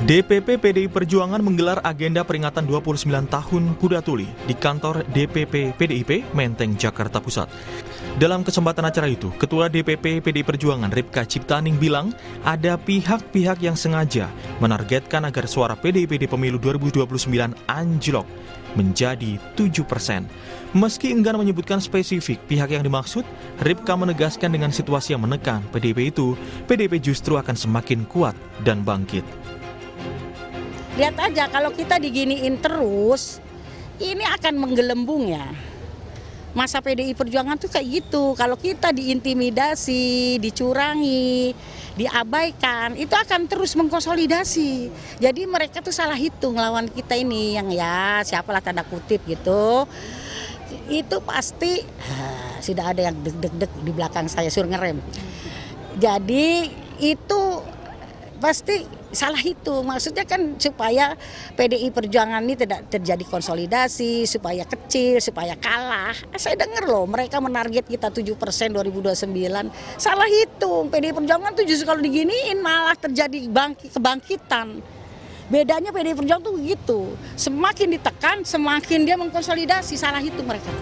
DPP PDI Perjuangan menggelar agenda peringatan 29 tahun Kuda Tuli di kantor DPP PDIP Menteng, Jakarta Pusat. Dalam kesempatan acara itu, Ketua DPP PDI Perjuangan Ripka Ciptaning bilang ada pihak-pihak yang sengaja menargetkan agar suara PDIP di pemilu 2029 anjlok menjadi 7%. Meski enggan menyebutkan spesifik pihak yang dimaksud, Ripka menegaskan dengan situasi yang menekan PDIP itu, PDIP justru akan semakin kuat dan bangkit. Lihat aja kalau kita diginiin terus, ini akan menggelembung ya. Masa PDI Perjuangan tuh kayak gitu, kalau kita diintimidasi, dicurangi, diabaikan, itu akan terus mengkonsolidasi. Jadi mereka tuh salah hitung lawan kita ini, yang ya siapalah tanda kutip gitu. Itu pasti sudah ada yang deg-deg di belakang saya suruh ngerem. Jadi itu pasti salah hitung, maksudnya kan supaya PDI Perjuangan ini tidak terjadi konsolidasi, supaya kecil, supaya kalah. Saya dengar loh mereka menarget kita 7% 2029, salah hitung. PDI Perjuangan tuh justru kalau diginiin malah terjadi kebangkitan. Bedanya PDI Perjuangan tuh gitu, semakin ditekan semakin dia mengkonsolidasi, salah hitung mereka.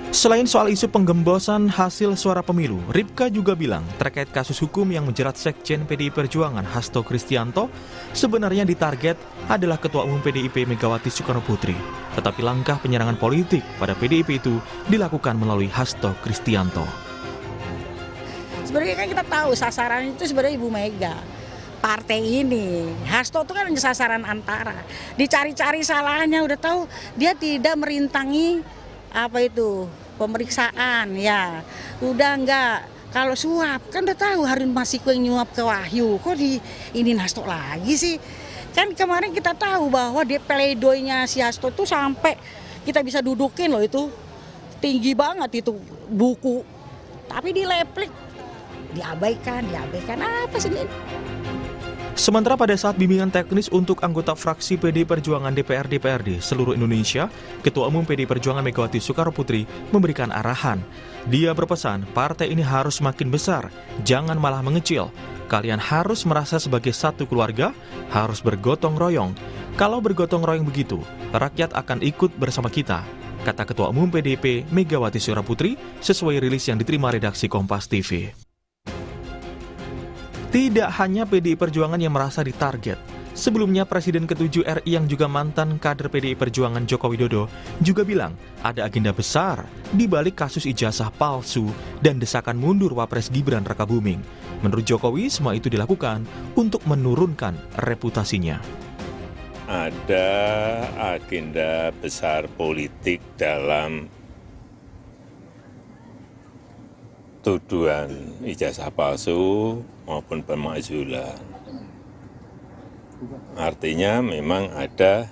Selain soal isu penggembosan hasil suara pemilu, Ripka juga bilang terkait kasus hukum yang menjerat Sekjen PDI Perjuangan Hasto Kristianto, sebenarnya ditarget adalah Ketua Umum PDIP Megawati Soekarnoputri. Tetapi langkah penyerangan politik pada PDIP itu dilakukan melalui Hasto Kristianto. Sebenarnya kan kita tahu sasaran itu sebenarnya Ibu Mega. Partai ini, Hasto itu kan sasaran antara. Dicari-cari salahnya, udah tahu dia tidak merintangi pemeriksaan ya, udah enggak. Kalau suap kan udah tahu Harun Masiku yang nyuap ke Wahyu, kok ini Hasto lagi sih? Kan kemarin kita tahu bahwa dia pleidoinya si Hasto tuh sampai kita bisa dudukin loh, itu tinggi banget itu buku, tapi dileplik, diabaikan apa sih ini? Sementara pada saat bimbingan teknis untuk anggota fraksi PDI Perjuangan DPRD seluruh Indonesia, Ketua Umum PDI Perjuangan Megawati Soekarnoputri memberikan arahan. Dia berpesan, partai ini harus semakin besar, jangan malah mengecil. Kalian harus merasa sebagai satu keluarga, harus bergotong royong. Kalau bergotong royong begitu, rakyat akan ikut bersama kita, kata Ketua Umum PDIP Megawati Soekarnoputri sesuai rilis yang diterima redaksi Kompas TV. Tidak hanya PDI Perjuangan yang merasa ditarget. Sebelumnya Presiden ke-7 RI yang juga mantan kader PDI Perjuangan Joko Widodo juga bilang ada agenda besar di balik kasus ijazah palsu dan desakan mundur Wapres Gibran Rakabuming. Menurut Jokowi, semua itu dilakukan untuk menurunkan reputasinya. Ada agenda besar politik dalam tuduhan ijazah palsu maupun pemakzulan. Artinya memang ada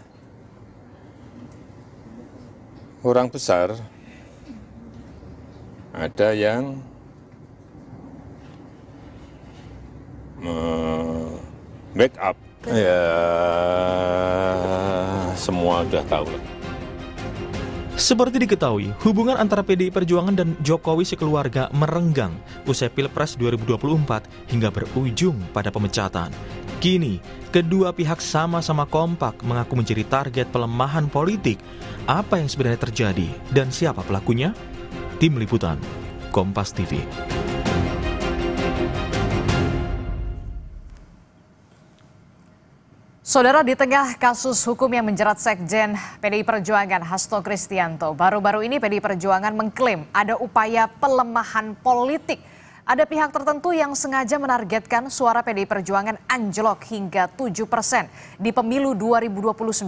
orang besar, ada yang backup. Ya, semua sudah tahu. Seperti diketahui, hubungan antara PDI Perjuangan dan Jokowi sekeluarga merenggang usai Pilpres 2024 hingga berujung pada pemecatan. Kini, kedua pihak sama-sama kompak mengaku menjadi target pelemahan politik. Apa yang sebenarnya terjadi dan siapa pelakunya? Tim Liputan, Kompas TV. Saudara, di tengah kasus hukum yang menjerat Sekjen PDI Perjuangan Hasto Kristianto, baru-baru ini PDI Perjuangan mengklaim ada upaya pelemahan politik. Ada pihak tertentu yang sengaja menargetkan suara PDI Perjuangan anjlok hingga 7% di pemilu 2029.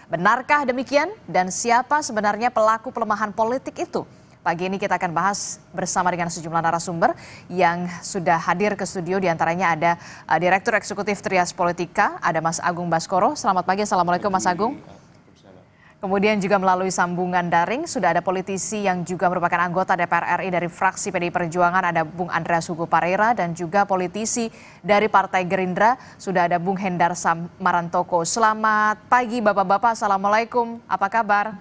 Benarkah demikian? Dan siapa sebenarnya pelaku pelemahan politik itu? Pagi ini kita akan bahas bersama dengan sejumlah narasumber yang sudah hadir ke studio. Di antaranya ada Direktur Eksekutif Trias Politika, ada Mas Agung Baskoro. Selamat pagi, Assalamualaikum Mas Agung. Kemudian juga melalui sambungan daring sudah ada politisi yang juga merupakan anggota DPR RI dari fraksi PDI Perjuangan, ada Bung Andreas Hugo Parera, dan juga politisi dari Partai Gerindra sudah ada Bung Hendar Marantoko. Selamat pagi Bapak-bapak, Assalamualaikum, apa kabar?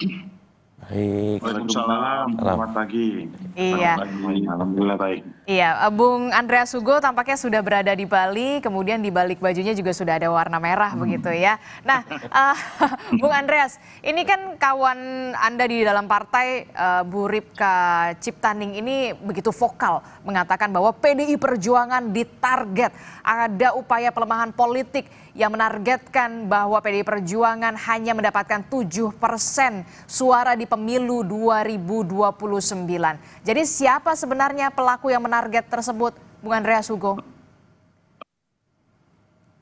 Baik. Waalaikumsalam. Selamat pagi. Iya. Alhamdulillah baik. Iya, Bung Andreas Hugo tampaknya sudah berada di Bali, kemudian di balik bajunya juga sudah ada warna merah begitu ya. Nah, Bung Andreas, ini kan kawan Anda di dalam partai, Bu Ripka Ciptaning ini begitu vokal mengatakan bahwa PDI Perjuangan ditarget. Ada upaya pelemahan politik yang menargetkan bahwa PDI Perjuangan hanya mendapatkan 7% suara di pemilu 2029. Jadi siapa sebenarnya pelaku yang target tersebut, Bung Andreas Hugo?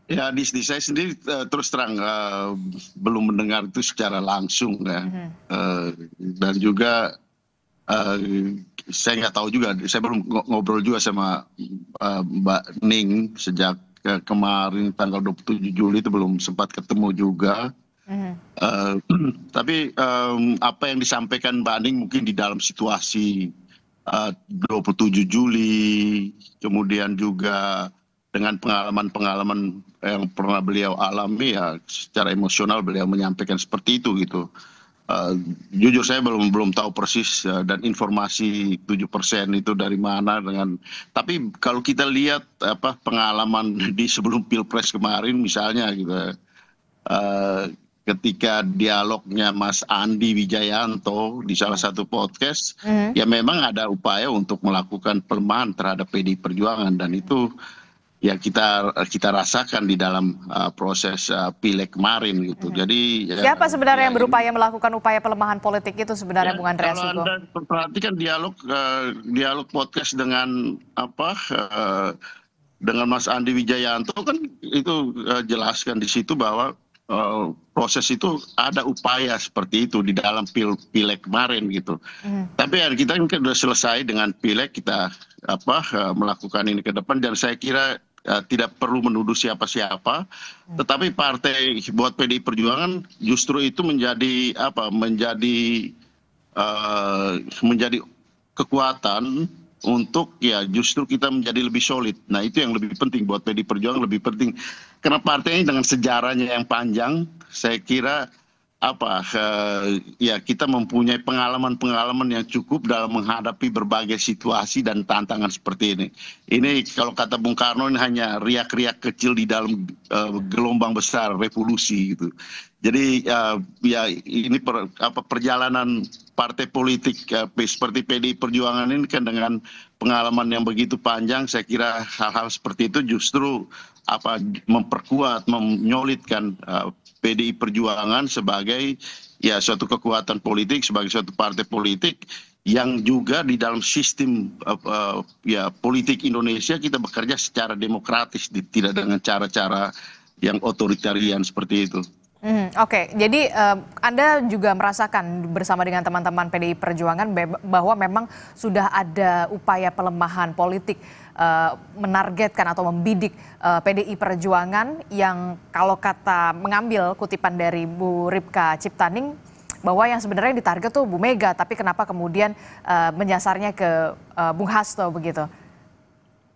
Ya, di saya sendiri terus terang belum mendengar itu secara langsung ya. Dan juga saya nggak tahu juga, saya belum ngobrol juga sama Mbak Ning sejak kemarin tanggal 27 Juli itu belum sempat ketemu juga. Tapi apa yang disampaikan Mbak Ning mungkin di dalam situasi 27 Juli, kemudian juga dengan pengalaman-pengalaman yang pernah beliau alami, ya secara emosional beliau menyampaikan seperti itu gitu. Jujur saya belum tahu persis dan informasi 7% itu dari mana tapi kalau kita lihat pengalaman di sebelum Pilpres kemarin misalnya gitu, ketika dialognya Mas Andi Wijayanto di salah satu podcast, ya memang ada upaya untuk melakukan pelemahan terhadap PDI Perjuangan, dan itu ya kita rasakan di dalam proses pileg kemarin gitu. Jadi siapa sebenarnya yang berupaya melakukan upaya pelemahan politik itu sebenarnya, Bung Andreas Hugo? Kalau Anda perhatikan dialog podcast dengan dengan Mas Andi Wijayanto kan itu jelaskan di situ bahwa proses itu ada upaya seperti itu di dalam pileg kemarin gitu. Tapi kita sudah selesai dengan pileg, kita melakukan ini ke depan, dan saya kira tidak perlu menuduh siapa-siapa. Tetapi partai buat PDI Perjuangan justru itu menjadi menjadi kekuatan untuk ya justru kita menjadi lebih solid. Nah, itu yang lebih penting buat PDI Perjuangan, lebih penting karena partai ini dengan sejarahnya yang panjang, saya kira ya kita mempunyai pengalaman-pengalaman yang cukup dalam menghadapi berbagai situasi dan tantangan seperti ini. Ini kalau kata Bung Karno, ini hanya riak-riak kecil di dalam gelombang besar revolusi gitu. Jadi ya ini perjalanan partai politik seperti PDI Perjuangan ini kan dengan pengalaman yang begitu panjang, saya kira hal-hal seperti itu justru memperkuat, menyolidkan PDI Perjuangan sebagai ya suatu kekuatan politik, sebagai suatu partai politik yang juga di dalam sistem ya politik Indonesia kita bekerja secara demokratis, tidak dengan cara-cara yang otoritarian seperti itu. Oke, jadi Anda juga merasakan bersama dengan teman-teman PDI Perjuangan bahwa memang sudah ada upaya pelemahan politik, menargetkan atau membidik PDI Perjuangan yang kalau kata mengambil kutipan dari Bu Ripka Ciptaning bahwa yang sebenarnya ditarget tuh Bu Mega, tapi kenapa kemudian menyasarnya ke Bung Hasto begitu.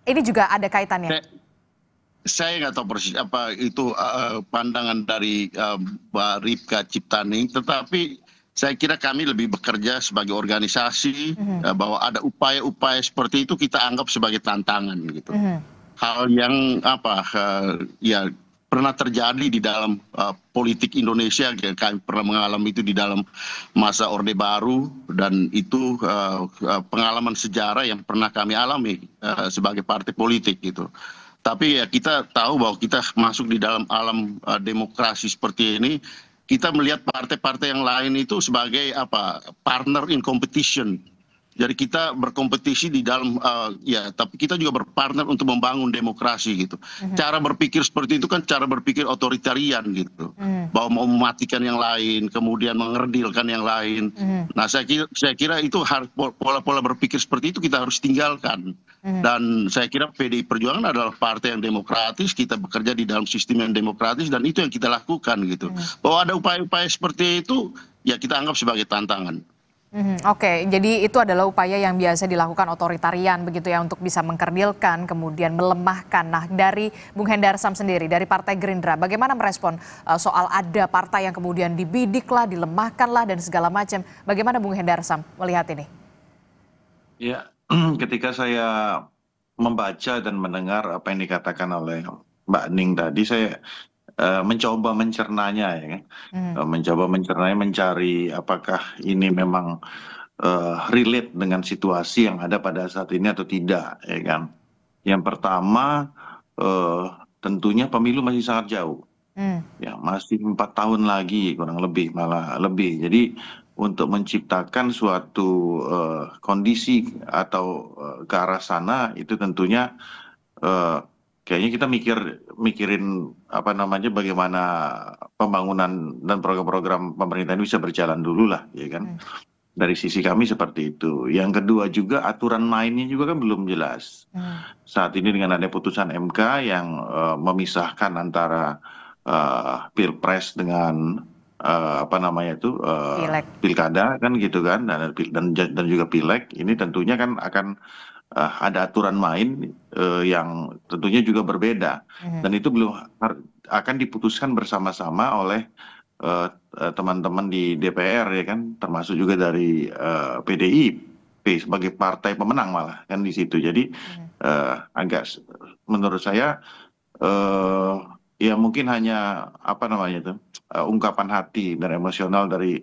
Ini juga ada kaitannya. Saya nggak tahu persis apa itu pandangan dari Mbak Ripka Ciptaning, tetapi saya kira kami lebih bekerja sebagai organisasi bahwa ada upaya-upaya seperti itu kita anggap sebagai tantangan gitu. Hal yang ya pernah terjadi di dalam politik Indonesia, kami pernah mengalami itu di dalam masa Orde Baru, dan itu pengalaman sejarah yang pernah kami alami sebagai partai politik gitu. Tapi ya kita tahu bahwa kita masuk di dalam alam demokrasi seperti ini, kita melihat partai-partai yang lain itu sebagai partner in competition. Jadi kita berkompetisi di dalam tapi kita juga berpartner untuk membangun demokrasi gitu. Cara berpikir seperti itu kan cara berpikir otoritarian gitu. Bahwa mau mematikan yang lain, kemudian mengerdilkan yang lain. Nah, saya kira itu pola-pola berpikir seperti itu kita harus tinggalkan. Dan saya kira PDI Perjuangan adalah partai yang demokratis, kita bekerja di dalam sistem yang demokratis, dan itu yang kita lakukan gitu. Bahwa ada upaya-upaya seperti itu ya kita anggap sebagai tantangan. Oke, jadi itu adalah upaya yang biasa dilakukan otoritarian begitu ya, untuk bisa mengkerdilkan, kemudian melemahkan. Nah, dari Bung Hendarsam sendiri, dari Partai Gerindra, bagaimana merespon soal ada partai yang kemudian dibidik lah, dilemahkan lah, dan segala macam. Bagaimana Bung Hendarsam melihat ini? Ya, ketika saya membaca dan mendengar apa yang dikatakan oleh Mbak Ning tadi, saya mencoba mencernanya ya kan. Mencoba mencernanya, mencari apakah ini memang relate dengan situasi yang ada pada saat ini atau tidak ya kan. Yang pertama tentunya pemilu masih sangat jauh. Ya, masih 4 tahun lagi kurang lebih, malah lebih. Jadi untuk menciptakan suatu kondisi atau ke arah sana itu tentunya kayaknya kita mikirin apa namanya, bagaimana pembangunan dan program-program pemerintah ini bisa berjalan dulu lah, ya kan. Dari sisi kami seperti itu. Yang kedua juga aturan mainnya juga kan belum jelas. Saat ini dengan ada putusan MK yang memisahkan antara pilpres dengan apa namanya itu pilkada kan gitu kan, dan juga pileg, ini tentunya kan akan ada aturan main yang tentunya juga berbeda, dan itu belum akan diputuskan bersama-sama oleh teman-teman di DPR ya kan, termasuk juga dari PDIP sebagai partai pemenang malah kan di situ. Jadi agak menurut saya ya mungkin hanya apa namanya itu ungkapan hati dan emosional dari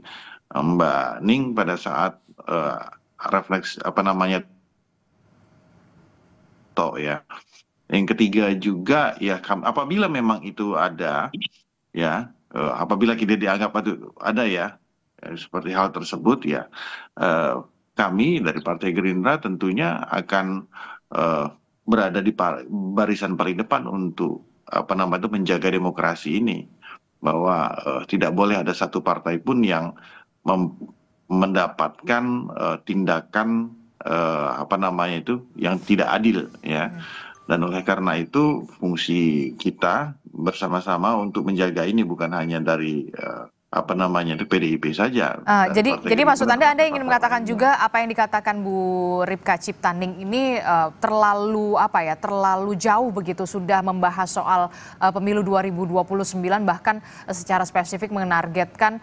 Mbak Ning pada saat refleks apa namanya ya. Yang ketiga juga ya, apabila memang itu ada ya, apabila kita dianggap itu ada ya, seperti hal tersebut ya, kami dari Partai Gerindra tentunya akan berada di barisan paling depan untuk apa namanya itu menjaga demokrasi ini, bahwa tidak boleh ada satu partai pun yang mendapatkan tindakan apa namanya itu yang tidak adil ya. Dan oleh karena itu fungsi kita bersama-sama untuk menjaga ini bukan hanya dari apa namanya itu PDIP saja. Jadi maksud Anda ingin mengatakan juga apa yang dikatakan Bu Ripka Ciptaning ini terlalu apa ya, terlalu jauh begitu, sudah membahas soal pemilu 2029, bahkan secara spesifik menargetkan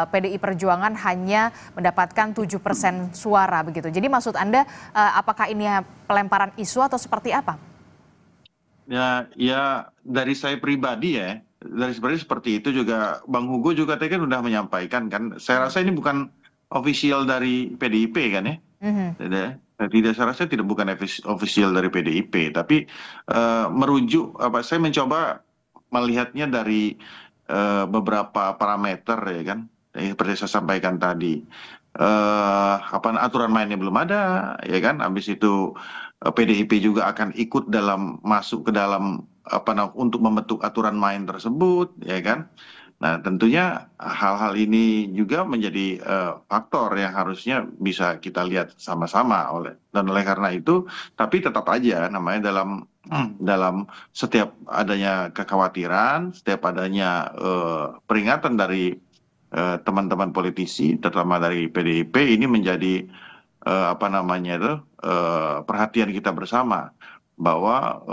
PDI Perjuangan hanya mendapatkan 7% suara begitu. Jadi maksud Anda apakah ini pelemparan isu atau seperti apa? Ya dari saya pribadi ya, seperti itu juga Bang Hugo juga tadi kan sudah menyampaikan kan, saya rasa ini bukan official dari PDIP kan ya. Tidak, saya rasa tidak, bukan official dari PDIP, tapi merujuk saya mencoba melihatnya dari beberapa parameter ya kan, seperti saya sampaikan tadi. Aturan mainnya belum ada ya kan, habis itu PDIP juga akan ikut masuk ke dalam untuk membentuk aturan main tersebut ya kan. Nah tentunya hal-hal ini juga menjadi faktor yang harusnya bisa kita lihat sama-sama oleh karena itu, tapi tetap aja namanya dalam setiap adanya kekhawatiran, setiap adanya peringatan dari teman-teman politisi terutama dari PDIP, ini menjadi perhatian kita bersama, bahwa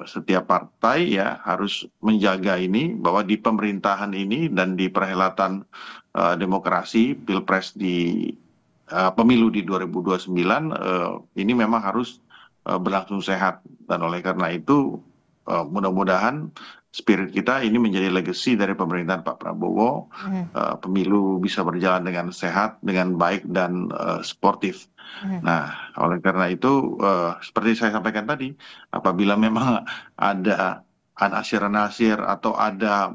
setiap partai ya harus menjaga ini, bahwa di pemerintahan ini dan di perhelatan demokrasi pilpres di pemilu di 2029 ini memang harus berlangsung sehat. Dan oleh karena itu mudah-mudahan spirit kita ini menjadi legacy dari pemerintahan Pak Prabowo, pemilu bisa berjalan dengan sehat, dengan baik dan sportif. Nah, oleh karena itu seperti saya sampaikan tadi, apabila memang ada anasir-anasir atau ada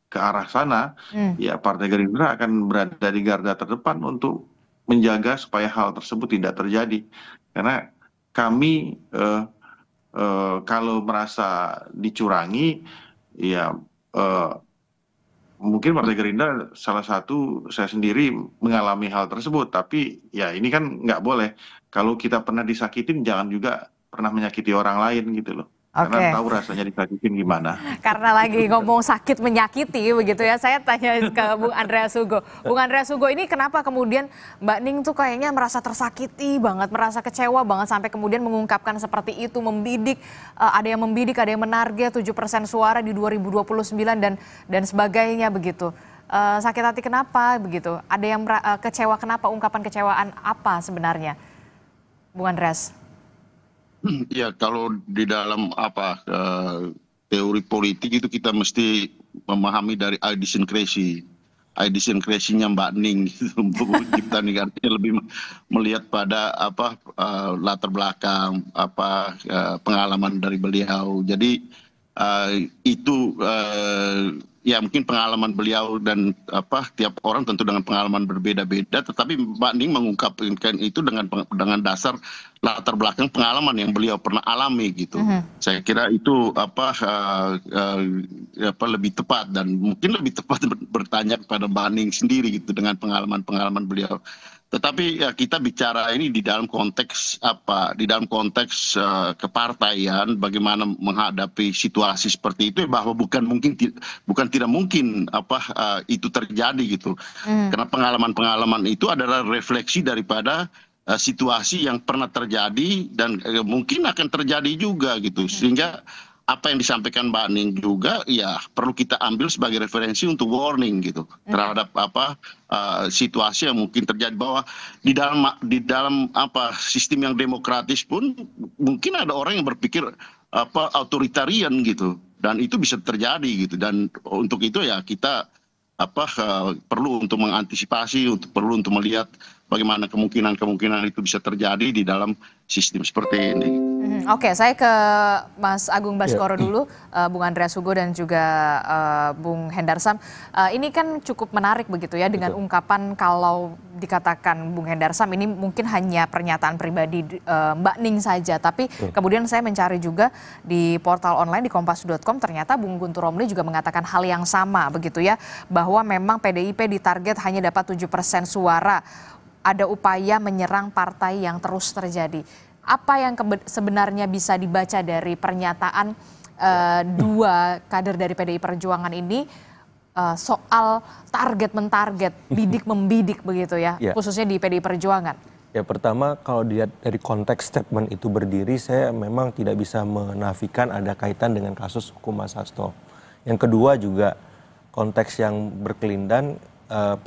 ke arah sana, ya Partai Gerindra akan berada di garda terdepan untuk menjaga supaya hal tersebut tidak terjadi. Karena kami kalau merasa dicurangi, ya mungkin Partai Gerindra salah satu, saya sendiri mengalami hal tersebut, tapi ya ini kan nggak boleh. Kalau kita pernah disakitin, jangan juga pernah menyakiti orang lain gitu loh. Karena tahu rasanya disakitin gimana. Karena lagi ngomong sakit menyakiti begitu ya, saya tanya ke Bung Andreas Hugo. Bung Andreas Hugo, ini kenapa kemudian Mbak Ning tuh kayaknya merasa tersakiti banget, merasa kecewa banget sampai kemudian mengungkapkan seperti itu, membidik, ada yang membidik, ada yang menarget 7% suara di 2029 dan sebagainya begitu. Sakit hati kenapa begitu? Ada yang kecewa kenapa? Ungkapan kecewaan apa sebenarnya, Bung Andreas? Ya, kalau di dalam teori politik itu kita mesti memahami dari idiosyncrasy. Idiosyncrasy-nya Mbak Ning gitu. Bu Cipta Ning artinya lebih melihat pada latar belakang pengalaman dari beliau. Jadi itu ya mungkin pengalaman beliau dan tiap orang tentu dengan pengalaman berbeda-beda, tetapi Mbak Ning mengungkapkan itu dengan dasar latar belakang pengalaman yang beliau pernah alami gitu. Saya kira itu lebih tepat, dan mungkin lebih tepat bertanya kepada Mbak Ning sendiri gitu dengan pengalaman-pengalaman beliau. Tetapi ya, kita bicara ini di dalam konteks kepartaian, bagaimana menghadapi situasi seperti itu, bahwa bukan tidak mungkin itu terjadi gitu. Karena pengalaman-pengalaman itu adalah refleksi daripada situasi yang pernah terjadi dan mungkin akan terjadi juga gitu. Sehingga apa yang disampaikan Mbak Ning juga ya perlu kita ambil sebagai referensi untuk warning gitu terhadap situasi yang mungkin terjadi, bahwa di dalam sistem yang demokratis pun mungkin ada orang yang berpikir authoritarian gitu, dan itu bisa terjadi gitu. Dan untuk itu ya kita perlu untuk mengantisipasi, perlu untuk melihat bagaimana kemungkinan itu bisa terjadi di dalam sistem seperti ini. Oke, saya ke Mas Agung Baskoro dulu, Bung Andreas Hugo dan juga Bung Hendarsam. Ini kan cukup menarik begitu ya, dengan ungkapan kalau dikatakan Bung Hendarsam ini mungkin hanya pernyataan pribadi Mbak Ning saja, tapi kemudian saya mencari juga di portal online di kompas.com, ternyata Bung Guntur Romli juga mengatakan hal yang sama begitu ya, bahwa memang PDIP ditarget hanya dapat 7% suara. Ada upaya menyerang partai yang terus terjadi. Apa yang sebenarnya bisa dibaca dari pernyataan dua kader dari PDI Perjuangan ini soal target-mentarget, bidik-membidik begitu ya, khususnya di PDI Perjuangan? Ya, pertama kalau dilihat dari konteks statement itu berdiri, saya memang tidak bisa menafikan ada kaitan dengan kasus hukum Mas Hasto. Yang kedua juga konteks yang berkelindan,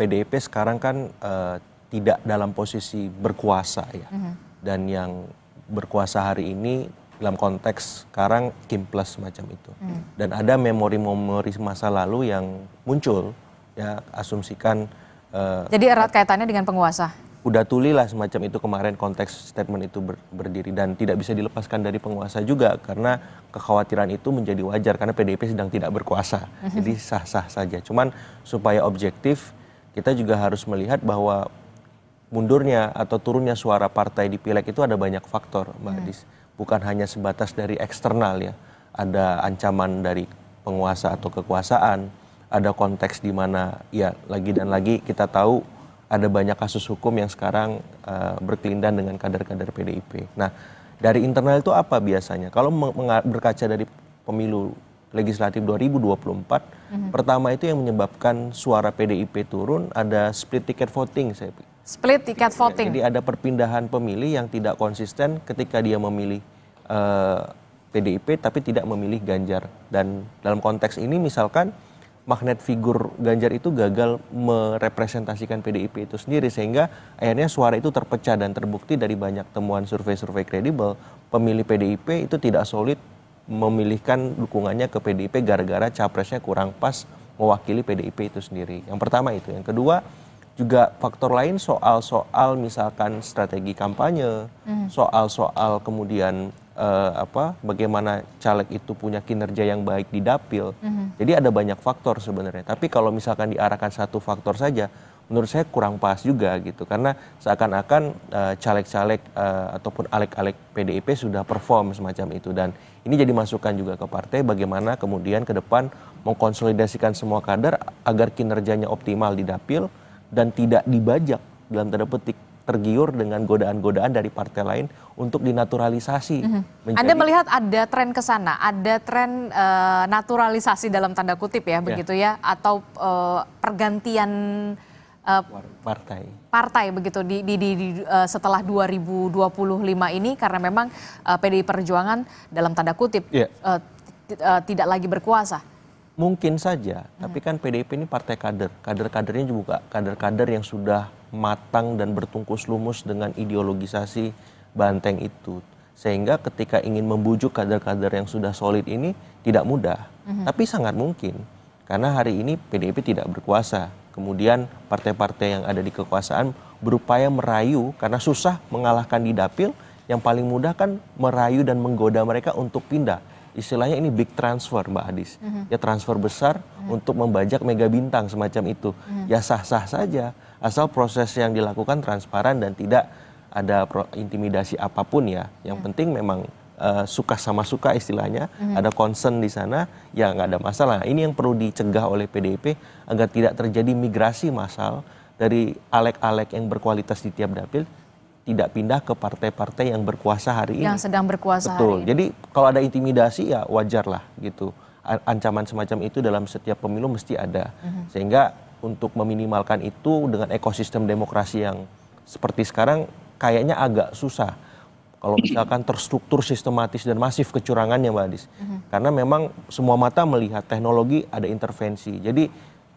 PDIP sekarang kan tidak dalam posisi berkuasa ya. Dan yang berkuasa hari ini dalam konteks sekarang Kim Plus semacam itu. Dan ada memori-memori masa lalu yang muncul, ya asumsikan. Jadi erat kaitannya dengan penguasa? Udah tulilah semacam itu kemarin konteks statement itu berdiri, dan tidak bisa dilepaskan dari penguasa juga, karena kekhawatiran itu menjadi wajar karena PDIP sedang tidak berkuasa. Jadi sah-sah saja. Cuman supaya objektif, kita juga harus melihat bahwa mundurnya atau turunnya suara partai di pileg itu ada banyak faktor, Mbak Adis. Bukan hanya sebatas dari eksternal ya. Ada ancaman dari penguasa atau kekuasaan, ada konteks di mana ya lagi dan lagi kita tahu ada banyak kasus hukum yang sekarang berkelindan dengan kader-kader PDIP. Nah, dari internal itu apa biasanya? Kalau berkaca dari pemilu legislatif 2024, pertama itu yang menyebabkan suara PDIP turun ada split ticket voting, saya pikir. Split ticket voting. Jadi ada perpindahan pemilih yang tidak konsisten ketika dia memilih PDIP tapi tidak memilih Ganjar. Dan dalam konteks ini misalkan magnet figur Ganjar itu gagal merepresentasikan PDIP itu sendiri, sehingga akhirnya suara itu terpecah, dan terbukti dari banyak temuan survei-survei kredibel, pemilih PDIP itu tidak solid memilihkan dukungannya ke PDIP gara-gara capresnya kurang pas mewakili PDIP itu sendiri. Yang pertama itu. Yang kedua, juga faktor lain soal misalkan strategi kampanye, soal kemudian bagaimana caleg itu punya kinerja yang baik di dapil. Jadi ada banyak faktor sebenarnya. Tapi kalau misalkan diarahkan satu faktor saja, menurut saya kurang pas juga gitu. Karena seakan-akan caleg-caleg ataupun alek-alek PDIP sudah perform semacam itu. Dan ini jadi masukan juga ke partai bagaimana kemudian ke depan mengkonsolidasikan semua kader agar kinerjanya optimal di dapil dan tidak dibajak dalam tanda petik, tergiur dengan godaan-godaan dari partai lain untuk dinaturalisasi. Anda melihat ada tren ke sana, ada tren naturalisasi dalam tanda kutip ya, begitu ya, atau pergantian partai begitu setelah 2025 ini, karena memang PDI Perjuangan dalam tanda kutip tidak lagi berkuasa. Mungkin saja, tapi kan PDIP ini partai kader. Kader-kadernya juga kader-kader yang sudah matang dan bertungkus lumus dengan ideologisasi banteng itu. Sehingga ketika ingin membujuk kader-kader yang sudah solid ini tidak mudah. Tapi sangat mungkin. Karena hari ini PDIP tidak berkuasa. Kemudian partai-partai yang ada di kekuasaan berupaya merayu karena susah mengalahkan di dapil. Yang paling mudah kan merayu dan menggoda mereka untuk pindah. Istilahnya ini big transfer, Mbak Adis. Ya transfer besar untuk membajak mega bintang semacam itu. Ya sah-sah saja asal proses yang dilakukan transparan dan tidak ada intimidasi apapun ya. Yang penting memang suka sama suka istilahnya, ada concern di sana, ya nggak ada masalah. Ini yang perlu dicegah oleh PDIP agar tidak terjadi migrasi massal dari alek-alek yang berkualitas di tiap dapil tidak pindah ke partai-partai yang berkuasa hari ini. Yang sedang berkuasa Betul. hari ini. Jadi kalau ada intimidasi ya wajar lah gitu. Ancaman semacam itu dalam setiap pemilu mesti ada. Sehingga untuk meminimalkan itu dengan ekosistem demokrasi yang seperti sekarang kayaknya agak susah. Kalau misalkan terstruktur sistematis dan masif kecurangannya, Mbak Adis. Karena memang semua mata melihat teknologi ada intervensi. Jadi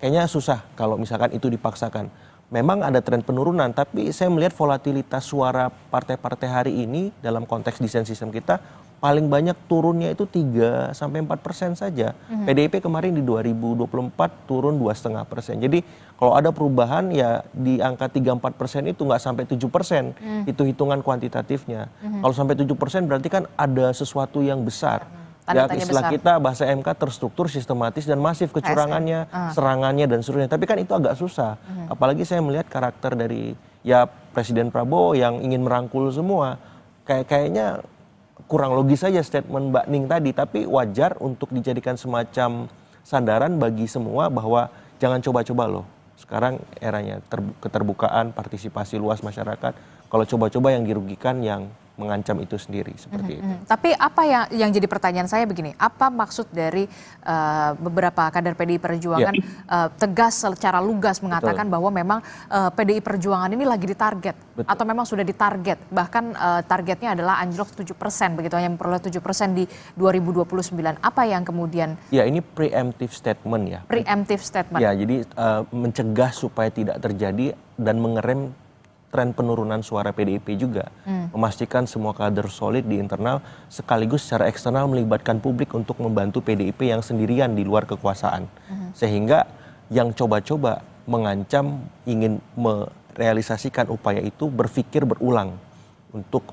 kayaknya susah kalau misalkan itu dipaksakan. Memang ada tren penurunan, tapi saya melihat volatilitas suara partai-partai hari ini dalam konteks desain sistem kita paling banyak turunnya itu 3-4% saja. PDIP kemarin di 2024 turun 2,5%. Jadi kalau ada perubahan ya di angka 3-4% itu nggak sampai 7%. Itu hitungan kuantitatifnya. Kalau sampai 7% berarti kan ada sesuatu yang besar. Ya istilah kita bahasa MK terstruktur, sistematis dan masif kecurangannya, serangannya dan seterusnya. Tapi kan itu agak susah. Apalagi saya melihat karakter dari ya Presiden Prabowo yang ingin merangkul semua. Kayaknya kurang logis saja statement Mbak Ning tadi. Tapi wajar untuk dijadikan semacam sandaran bagi semua bahwa jangan coba-coba loh. Sekarang eranya keterbukaan, partisipasi luas masyarakat. Kalau coba-coba yang dirugikan yang mengancam itu sendiri seperti itu. Tapi apa yang jadi pertanyaan saya begini, apa maksud dari beberapa kader PDI Perjuangan tegas secara lugas mengatakan bahwa memang PDI Perjuangan ini lagi ditarget atau memang sudah ditarget, bahkan targetnya adalah anjlok 7% begitu, hanya memperoleh 7% di 2029. Apa yang kemudian? Ya ini preemptive statement ya. Preemptive statement. Ya jadi mencegah supaya tidak terjadi dan mengerem tren penurunan suara PDIP juga. Memastikan semua kader solid di internal sekaligus secara eksternal melibatkan publik untuk membantu PDIP yang sendirian di luar kekuasaan. Sehingga yang coba-coba mengancam ingin merealisasikan upaya itu berpikir berulang untuk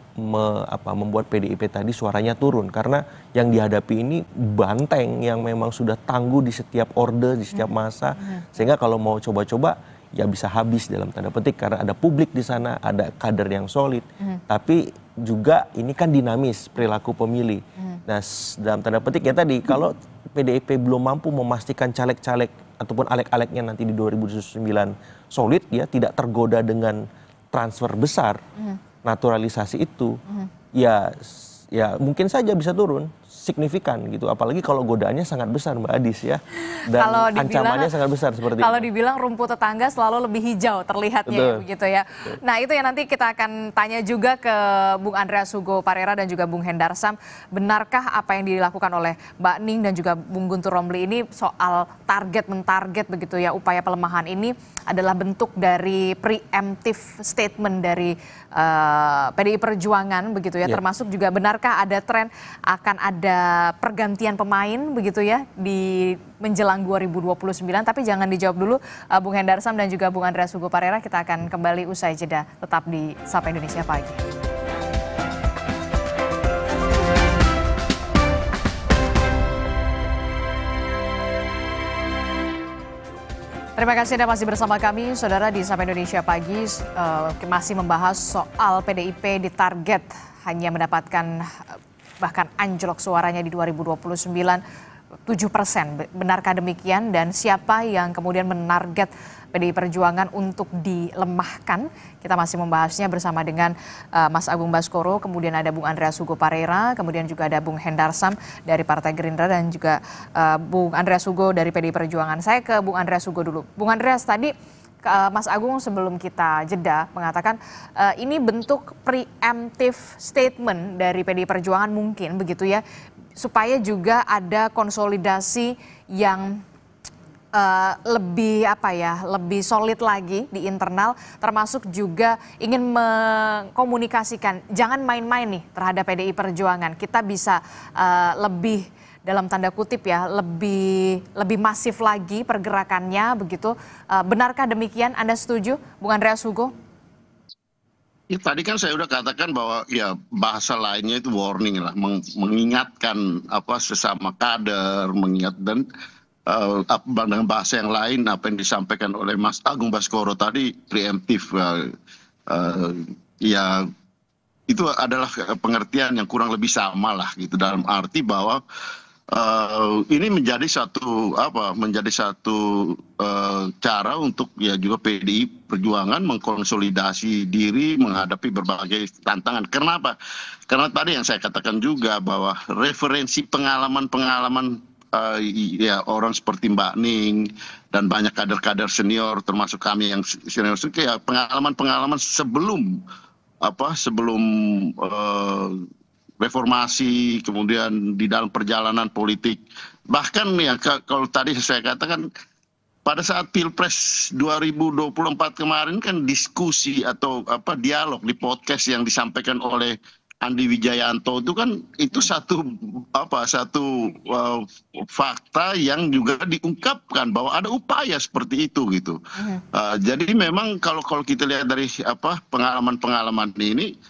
membuat PDIP tadi suaranya turun. Karena yang dihadapi ini banteng yang memang sudah tangguh di setiap orde, di setiap masa. Sehingga kalau mau coba-coba ya bisa habis dalam tanda petik karena ada publik di sana, ada kader yang solid. Tapi juga ini kan dinamis perilaku pemilih. Nah, dalam tanda petik ya tadi kalau PDIP belum mampu memastikan caleg-caleg ataupun alek-aleknya nanti di 2029 solid ya, tidak tergoda dengan transfer besar, naturalisasi itu, ya mungkin saja bisa turun signifikan gitu, apalagi kalau godaannya sangat besar Mbak Adis ya, dan ancamannya sangat besar seperti kalau itu. Dibilang rumput tetangga selalu lebih hijau terlihatnya begitu ya. Nah itu yang nanti kita akan tanya juga ke Bung Andreas Hugo Parera dan juga Bung Hendarsam, benarkah apa yang dilakukan oleh Mbak Ning dan juga Bung Guntur Romli ini soal mentarget begitu ya, upaya pelemahan ini adalah bentuk dari preemptive statement dari PDI Perjuangan begitu ya, termasuk juga benarkah ada tren akan ada pergantian pemain begitu ya di menjelang 2029, tapi jangan dijawab dulu Bung Hendarsam dan juga Bung Andreas Hugo Parera, kita akan kembali usai jeda, tetap di Sapa Indonesia Pagi. Terima kasih Anda masih bersama kami, Saudara, di Sapa Indonesia Pagi. Masih membahas soal PDIP ditarget hanya mendapatkan bahkan anjlok suaranya di 2029 7%. Benarkah demikian? Dan siapa yang kemudian menarget PDI Perjuangan untuk dilemahkan? Kita masih membahasnya bersama dengan Mas Agung Baskoro, kemudian ada Bung Andreas Hugo Parera, kemudian juga ada Bung Hendarsam dari Partai Gerindra dan juga Bung Andreas Hugo dari PDI Perjuangan. Saya ke Bung Andreas Hugo dulu. Bung Andreas, tadi Mas Agung sebelum kita jeda mengatakan ini bentuk preemptive statement dari PDI Perjuangan mungkin begitu ya, supaya juga ada konsolidasi yang lebih apa ya, lebih solid lagi di internal, termasuk juga ingin mengkomunikasikan jangan main-main nih terhadap PDI Perjuangan. Kita bisa lebih dalam tanda kutip ya, lebih masif lagi pergerakannya begitu. Benarkah demikian? Anda setuju, Bung Andreas Hugo? Ya, tadi kan saya udah katakan bahwa ya bahasa lainnya itu warning lah, mengingatkan sesama kader, mengingat dan dengan bahasa yang lain apa yang disampaikan oleh Mas Agung Baskoro tadi preemptif, ya itu adalah pengertian yang kurang lebih sama lah gitu, dalam arti bahwa ini menjadi satu cara untuk ya juga PDI Perjuangan mengkonsolidasi diri menghadapi berbagai tantangan. Kenapa? Karena tadi yang saya katakan juga bahwa referensi pengalaman-pengalaman ya orang seperti Mbak Ning dan banyak kader-kader senior termasuk kami yang senior, ya pengalaman-pengalaman sebelum reformasi, kemudian di dalam perjalanan politik. Bahkan ya kalau tadi saya katakan pada saat Pilpres 2024 kemarin kan diskusi atau dialog di podcast yang disampaikan oleh Andi Wijayanto itu kan itu satu fakta yang juga diungkapkan bahwa ada upaya seperti itu gitu. Jadi memang kalau kita lihat dari pengalaman-pengalaman ini,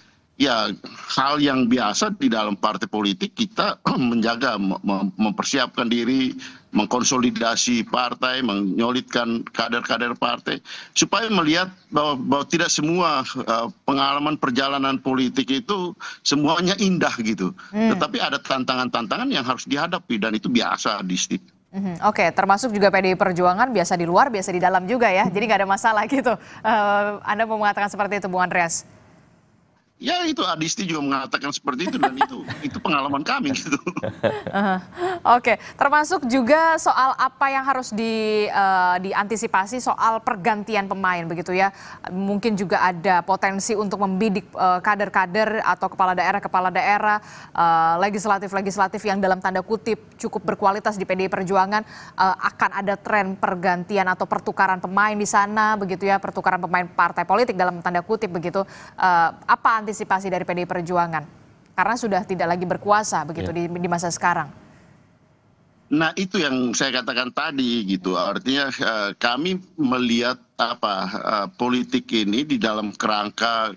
ya hal yang biasa di dalam partai politik, kita menjaga, mempersiapkan diri, mengkonsolidasi partai, menyolidkan kader-kader partai, supaya melihat bahwa tidak semua pengalaman perjalanan politik itu semuanya indah gitu. Tetapi ada tantangan-tantangan yang harus dihadapi dan itu biasa di Steve. Oke, termasuk juga PDI Perjuangan biasa di luar, biasa di dalam juga ya, jadi nggak ada masalah gitu. Anda mau mengatakan seperti itu, Bung Andreas? Ya itu Adisti juga mengatakan seperti itu dan itu pengalaman kami gitu. Oke, termasuk juga soal apa yang harus diantisipasi soal pergantian pemain begitu ya. Mungkin juga ada potensi untuk membidik kader-kader atau kepala daerah legislatif yang dalam tanda kutip cukup berkualitas di PDI Perjuangan. Akan ada tren pergantian atau pertukaran pemain di sana begitu ya, pertukaran pemain partai politik dalam tanda kutip begitu. Apa antisipasi dari PDI Perjuangan karena sudah tidak lagi berkuasa begitu di masa sekarang? Nah itu yang saya katakan tadi gitu, artinya kami melihat politik ini di dalam kerangka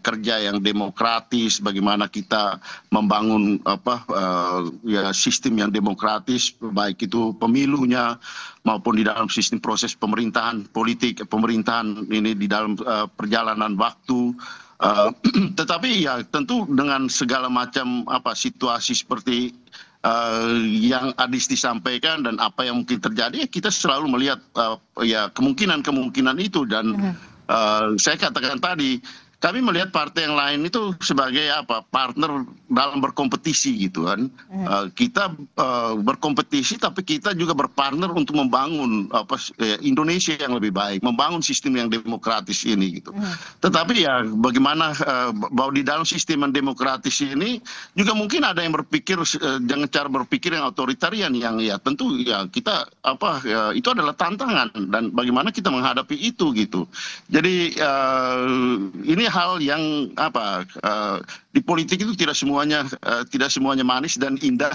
kerja yang demokratis, bagaimana kita membangun sistem yang demokratis, baik itu pemilunya maupun di dalam sistem proses pemerintahan pemerintahan ini di dalam perjalanan waktu. Tetapi ya tentu dengan segala macam situasi seperti yang Adisti sampaikan dan apa yang mungkin terjadi, ya kita selalu melihat ya kemungkinan itu dan saya katakan tadi kami melihat partai yang lain itu sebagai partner dalam berkompetisi gitu kan. Kita berkompetisi tapi kita juga berpartner untuk membangun Indonesia yang lebih baik, membangun sistem yang demokratis ini gitu. Tetapi ya bagaimana bahwa di dalam sistem yang demokratis ini juga mungkin ada yang berpikir dengan cara berpikir yang otoritarian yang ya tentu ya kita itu adalah tantangan dan bagaimana kita menghadapi itu gitu. Jadi ini hal yang di politik itu tidak semuanya manis dan indah,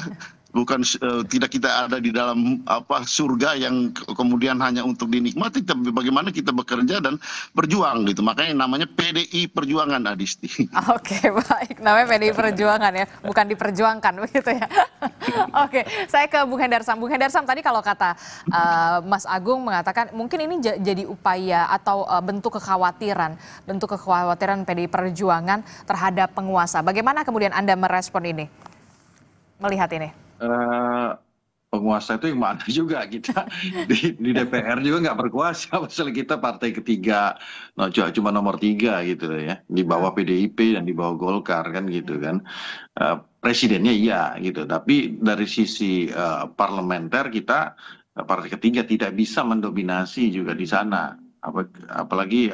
bukan tidak kita ada di dalam surga yang kemudian hanya untuk dinikmati, tapi bagaimana kita bekerja dan berjuang gitu. Makanya namanya PDI Perjuangan, Adisti. Oke, baik, namanya PDI Perjuangan ya, bukan diperjuangkan begitu ya. Oke, saya ke Bung Hendarsam. Bung Hendarsam, tadi kalau kata Mas Agung mengatakan mungkin ini jadi upaya atau bentuk kekhawatiran PDI Perjuangan terhadap penguasa. Bagaimana kemudian Anda merespon ini, melihat ini? Penguasa itu yang mana juga, kita di DPR juga nggak berkuasa, pasal kita partai ketiga, cuma nomor 3 gitu ya, di bawah PDIP dan di bawah Golkar kan gitu kan. Presidennya iya gitu, tapi dari sisi parlementer kita partai ketiga tidak bisa mendominasi juga di sana apalagi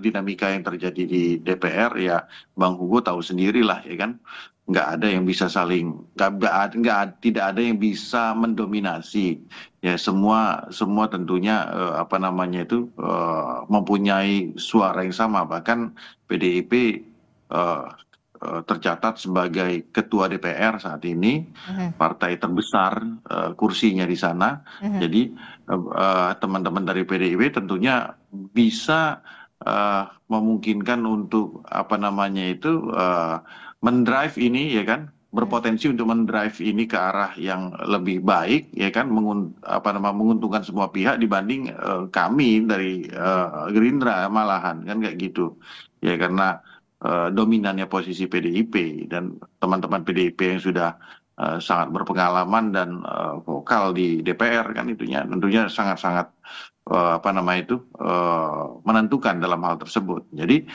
dinamika yang terjadi di DPR ya, Bang Hugo tahu sendirilah ya kan, nggak ada yang bisa saling tidak ada yang bisa mendominasi ya, semua tentunya mempunyai suara yang sama, bahkan PDIP tercatat sebagai ketua DPR saat ini, partai terbesar kursinya di sana. Jadi teman-teman dari PDIP tentunya bisa memungkinkan untuk mendrive ini ya kan, berpotensi untuk mendrive ini ke arah yang lebih baik ya kan, menguntungkan semua pihak dibanding kami dari Gerindra malahan kan kayak gitu ya, karena dominannya posisi PDIP dan teman-teman PDIP yang sudah sangat berpengalaman dan vokal di DPR kan, tentunya sangat-sangat menentukan dalam hal tersebut. Jadi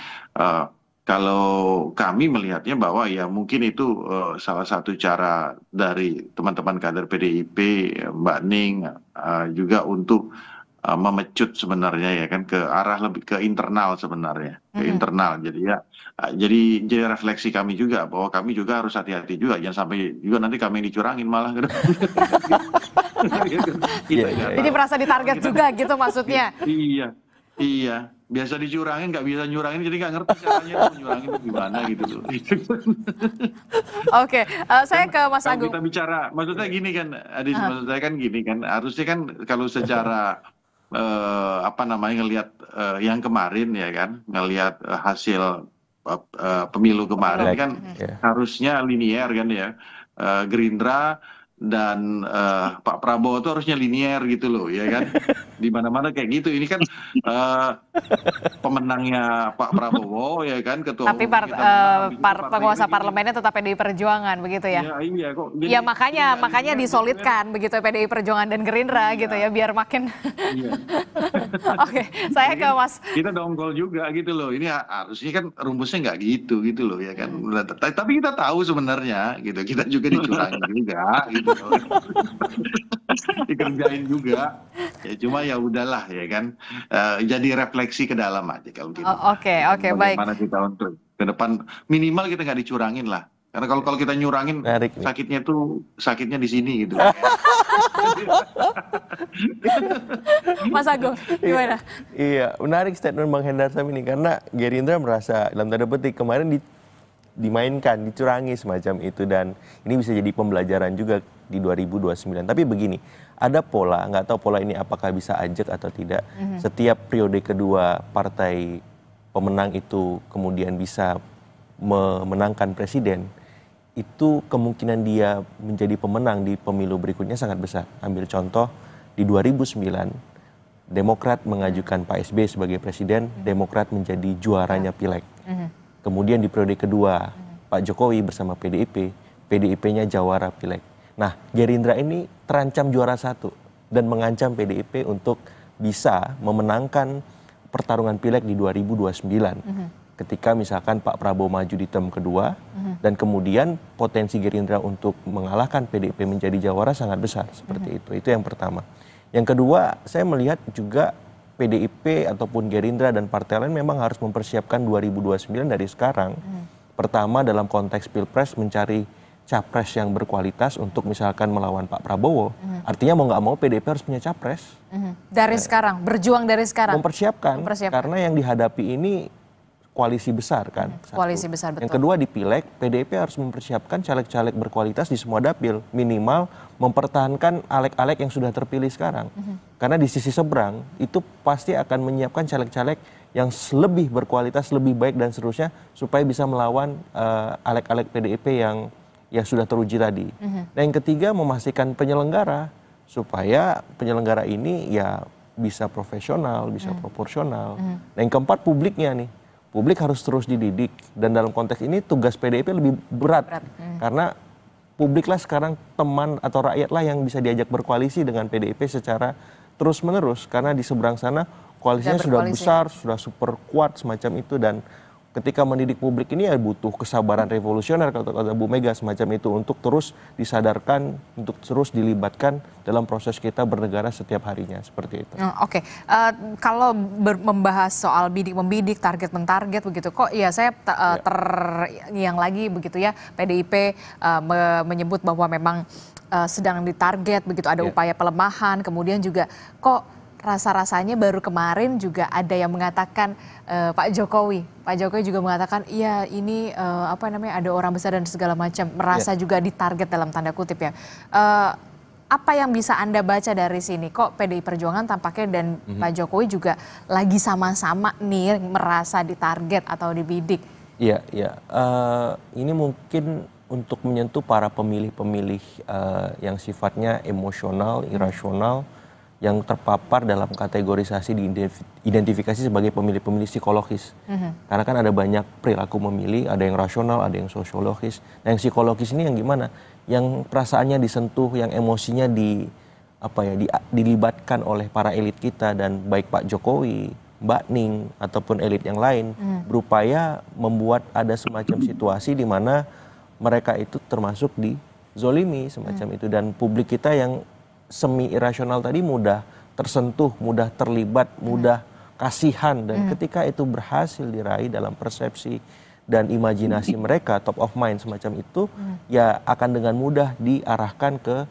kalau kami melihatnya bahwa ya mungkin itu salah satu cara dari teman-teman kader PDIP, Mbak Ning juga untuk memecut sebenarnya ya kan ke arah lebih ke internal sebenarnya, ke internal. Jadi refleksi kami juga bahwa kami juga harus hati-hati juga, jangan sampai juga nanti kami yang dicurangin malah. Jadi merasa ditarget juga gitu maksudnya. Iya, biasa dicurangin nggak bisa nyurangin, jadi nggak ngerti caranya nyurangin itu gimana gitu loh. Oke, saya ke Mas Agung. Kita bicara, maksudnya gini kan, Adis, maksud saya kan gini kan, harusnya kan kalau secara ngelihat yang kemarin ya kan, ngelihat hasil pemilu kemarin kan harusnya linier kan ya, Gerindra dan Pak Prabowo itu harusnya linier gitu loh ya kan, di mana-mana kayak gitu. Ini kan pemenangnya Pak Prabowo ya kan, ketua tapi penguasa parlemennya tetap PDI Perjuangan begitu ya? Iya kok. Ya makanya disolidkan begitu PDI Perjuangan dan Gerindra gitu ya, biar makin. Oke, saya ke Mas. Kita dongkol juga gitu loh. Ini harusnya kan rumusnya nggak gitu loh ya kan. Tapi kita tahu sebenarnya gitu, kita juga dicurangi juga gitu. Dikerjain juga ya, cuma ya udahlah ya kan, jadi refleksi ke dalam aja kalau gitu. Oke, baik. Bagaimana kita untuk ke depan minimal kita nggak dicurangin lah, karena kalau kita nyurangin sakitnya di sini gitu. Mas Agung gimana? Iya, menarik statement Bang Hendar Sam ini, karena Gerindra merasa dalam tanda petik kemarin dimainkan, dicurangi semacam itu, dan ini bisa jadi pembelajaran juga di 2029. Tapi begini, ada pola, nggak tahu pola ini apakah bisa ajak atau tidak. Setiap periode kedua partai pemenang itu kemudian bisa memenangkan presiden, itu kemungkinan dia menjadi pemenang di pemilu berikutnya sangat besar. Ambil contoh di 2009, Demokrat mengajukan Pak SBY sebagai presiden, Demokrat menjadi juaranya Pileg. Kemudian di periode kedua, Pak Jokowi bersama PDIP, PDIP-nya jawara Pileg. Nah, Gerindra ini terancam juara satu dan mengancam PDIP untuk bisa memenangkan pertarungan Pileg di 2029. Ketika misalkan Pak Prabowo maju di term kedua, dan kemudian potensi Gerindra untuk mengalahkan PDIP menjadi jawara sangat besar, seperti itu. Itu yang pertama. Yang kedua, saya melihat juga PDIP ataupun Gerindra dan partai lain memang harus mempersiapkan 2029 dari sekarang. Pertama, dalam konteks Pilpres mencari capres yang berkualitas untuk misalkan melawan Pak Prabowo. Artinya mau nggak mau PDIP harus punya capres. Dari sekarang, berjuang dari sekarang. Mempersiapkan. Karena yang dihadapi ini koalisi besar kan. Koalisi besar, betul. Yang kedua di Pileg, PDIP harus mempersiapkan caleg-caleg berkualitas di semua dapil. Minimal mempertahankan alek-alek yang sudah terpilih sekarang. Karena di sisi seberang itu pasti akan menyiapkan caleg-caleg yang lebih berkualitas, lebih baik dan seterusnya, supaya bisa melawan alek-alek PDIP yang sudah teruji tadi. Nah, yang ketiga memastikan penyelenggara, supaya penyelenggara ini ya bisa profesional, bisa proporsional. Nah, yang keempat publiknya nih. Publik harus terus dididik, dan dalam konteks ini tugas PDIP lebih berat. Karena publiklah sekarang teman atau rakyatlah yang bisa diajak berkoalisi dengan PDIP secara terus-menerus, karena di seberang sana koalisinya sudah besar, sudah super kuat semacam itu, dan ketika mendidik publik ini ya butuh kesabaran revolusioner kalau kata Bu Mega semacam itu untuk terus disadarkan, untuk terus dilibatkan dalam proses kita bernegara setiap harinya seperti itu. Oke. Kalau membahas soal bidik-membidik, target-mentarget begitu kok ya saya yang lagi begitu ya PDIP menyebut bahwa memang sedang ditarget begitu, ada upaya pelemahan, kemudian juga kok rasa-rasanya baru kemarin juga ada yang mengatakan Pak Jokowi juga mengatakan iya ini ada orang besar dan segala macam, merasa juga ditarget dalam tanda kutip ya. Apa yang bisa Anda baca dari sini? Kok PDI Perjuangan tampaknya dan Pak Jokowi juga lagi sama-sama nih merasa ditarget atau dibidik? Iya. Ini mungkin untuk menyentuh para pemilih-pemilih yang sifatnya emosional, irasional, yang terpapar dalam kategorisasi diidentifikasi sebagai pemilih-pemilih psikologis. Karena kan ada banyak perilaku memilih, ada yang rasional, ada yang sosiologis. Nah yang psikologis ini yang gimana? Yang perasaannya disentuh, yang emosinya dilibatkan oleh para elit kita, dan baik Pak Jokowi, Mbak Ning, ataupun elit yang lain berupaya membuat ada semacam situasi di mana mereka itu termasuk dizolimi semacam itu. Dan publik kita yang semi irasional tadi mudah tersentuh, mudah terlibat, mudah kasihan, dan ketika itu berhasil diraih dalam persepsi dan imajinasi mereka, top of mind semacam itu, ya akan dengan mudah diarahkan ke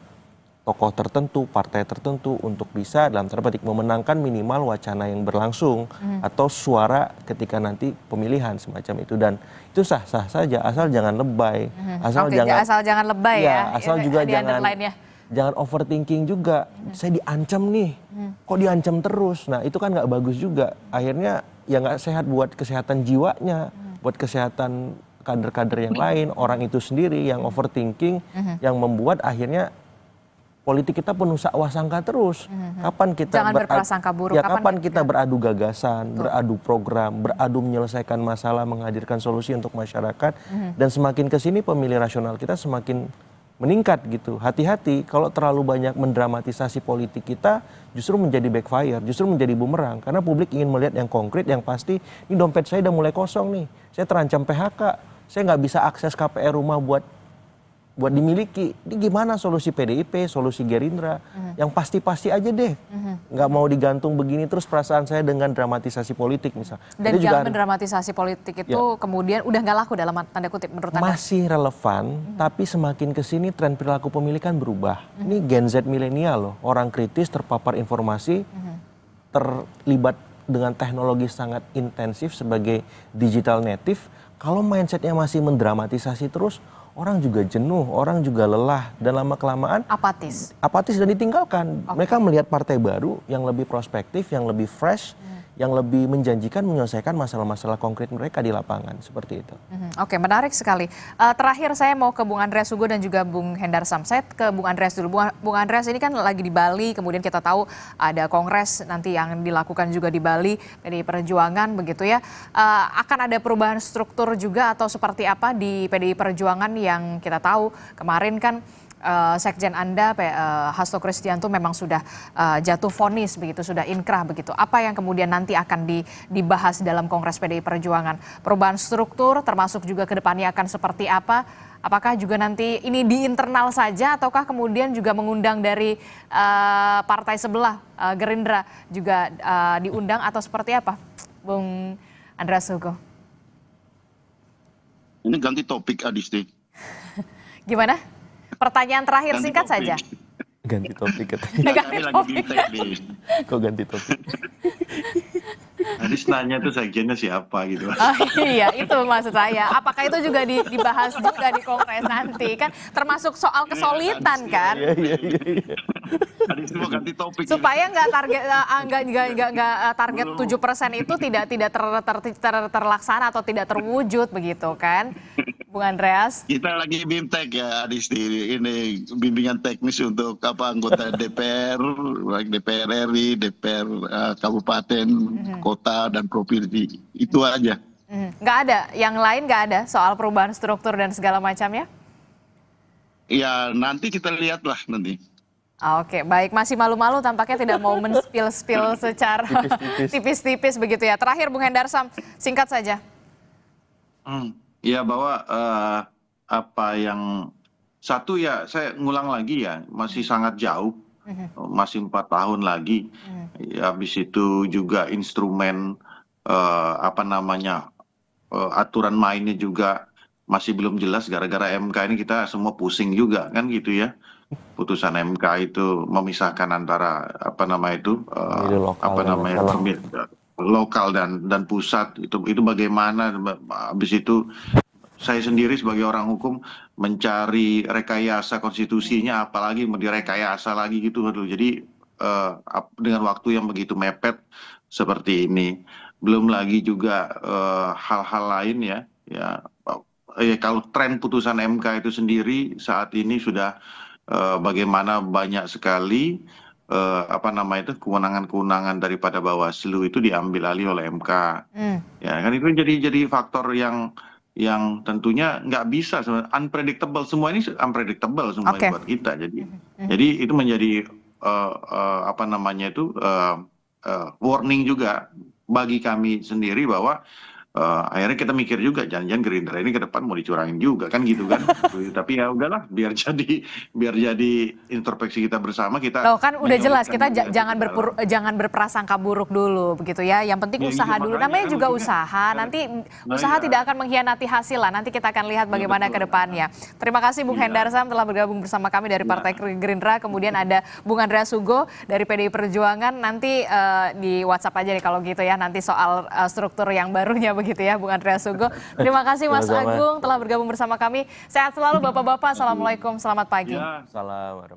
tokoh tertentu, partai tertentu untuk bisa dalam tanda petik memenangkan minimal wacana yang berlangsung atau suara ketika nanti pemilihan semacam itu. Dan itu sah-sah saja asal jangan lebay, asal jangan lebay ya. Asal juga jangan overthinking juga. Saya diancam nih, kok diancam terus? Nah itu kan nggak bagus juga. Akhirnya ya nggak sehat buat kesehatan jiwanya, buat kesehatan kader-kader yang lain, orang itu sendiri yang overthinking, yang membuat akhirnya politik kita penuh sangka terus. Kapan kita berprasangka buruk? Kapan kita beradu gagasan, beradu program, beradu menyelesaikan masalah, menghadirkan solusi untuk masyarakat. Dan semakin kesini pemilih rasional kita semakin meningkat gitu. Hati-hati kalau terlalu banyak mendramatisasi politik kita, justru menjadi backfire, justru menjadi bumerang. Karena publik ingin melihat yang konkret, yang pasti. Ini dompet saya udah mulai kosong nih, saya terancam PHK, saya nggak bisa akses KPR rumah buat dimiliki. Ini gimana solusi PDIP, solusi Gerindra? Yang pasti-pasti aja deh. Nggak mau digantung begini terus perasaan saya dengan dramatisasi politik misal. Dan jangan mendramatisasi politik itu kemudian udah nggak laku dalam tanda kutip menurut Anda? Masih relevan, tapi semakin kesini tren perilaku pemilih kan berubah. Ini Gen Z milenial loh, orang kritis, terpapar informasi, terlibat dengan teknologi sangat intensif sebagai digital native. Kalau mindsetnya masih mendramatisasi terus, orang juga jenuh, orang juga lelah, dan lama-kelamaan apatis dan ditinggalkan. Mereka melihat partai baru yang lebih prospektif, yang lebih fresh, yang lebih menjanjikan menyelesaikan masalah-masalah konkret mereka di lapangan, seperti itu. Oke, menarik sekali. Terakhir saya mau ke Bung Andreas Hugo dan juga Bung Hendar Sam. Saya ke Bung Andreas dulu. Bung Andreas ini kan lagi di Bali, kemudian kita tahu ada kongres nanti yang dilakukan juga di Bali, PDI Perjuangan begitu ya. Akan ada perubahan struktur juga atau seperti apa di PDI Perjuangan yang kita tahu kemarin kan Sekjen Anda, Hasto Kristianto memang sudah jatuh vonis begitu, sudah inkrah begitu. Apa yang kemudian nanti akan dibahas dalam Kongres PDI Perjuangan? Perubahan struktur termasuk juga ke depannya akan seperti apa? Apakah juga nanti ini di internal saja ataukah kemudian juga mengundang dari partai sebelah Gerindra juga diundang atau seperti apa? Bung Andreas Hugo. Ini ganti topik Adisti. Gimana? Pertanyaan terakhir ganti singkat topik saja. Ganti topik katanya. Ganti topik. Kok ganti topik? Tadi nanya tuh sekjennya siapa gitu. Iya, itu maksud saya. Apakah itu juga dibahas juga di kongres nanti? Kan termasuk soal kesulitan kan? Iya. Mau ganti topik. Supaya nggak target 7% itu tidak terlaksana atau tidak terwujud begitu kan? Bung Andreas. Kita lagi BIMTEK ya Adisti, ini bimbingan teknis untuk anggota DPR, baik DPR RI, DPR kabupaten, kota dan provinsi. Itu aja. Nggak ada, yang lain nggak ada soal perubahan struktur dan segala macamnya? Ya nanti kita lihatlah nanti. Oke, baik, masih malu-malu tampaknya tidak mau men-spill secara tipis-tipis begitu ya. Terakhir Bung Hendar Sam, singkat saja. Ya bahwa apa yang satu ya saya ngulang lagi ya masih sangat jauh, masih 4 tahun lagi. Ya, habis itu juga instrumen apa namanya aturan mainnya juga masih belum jelas gara-gara MK ini kita semua pusing juga kan gitu ya. Putusan MK itu memisahkan antara apa nama itu Pemilu lokal apa dan namanya nasional. lokal dan pusat itu bagaimana habis itu saya sendiri sebagai orang hukum mencari rekayasa konstitusinya apalagi mau direkayasa lagi gitu. Aduh, jadi dengan waktu yang begitu mepet seperti ini belum lagi juga hal-hal lain ya kalau tren putusan MK itu sendiri saat ini sudah bagaimana banyak sekali apa nama itu kewenangan-kewenangan daripada Bawaslu itu diambil alih oleh MK. Ya kan itu jadi faktor yang tentunya nggak bisa unpredictable, semua ini unpredictable semua buat kita. Jadi itu menjadi apa namanya itu warning juga bagi kami sendiri bahwa akhirnya kita mikir juga jangan-jangan Gerindra ini ke depan mau dicurangin juga kan gitu kan. Tapi ya udahlah biar jadi introspeksi kita bersama kita. Loh kan udah jelas kita jangan berprasangka buruk dulu begitu ya. Yang penting Ya, usaha iya, dulu. makanya Namanya kan juga maksudnya, usaha. Nanti nah, usaha iya. tidak akan mengkhianati hasil lah. Nanti kita akan lihat bagaimana ke depannya. Terima kasih Bung Iya. Hendar Sam telah bergabung bersama kami dari Partai Gerindra. Kemudian ada Bung Andreas Hugo dari PDI Perjuangan. Nanti di WhatsApp aja nih kalau gitu ya. Nanti soal struktur yang barunya begitu ya Bung Andreas Hugo. Terima kasih Mas Sama-sama. Agung telah bergabung bersama kami. Sehat selalu Bapak-bapak. Assalamualaikum. Selamat pagi. Ya. Salam.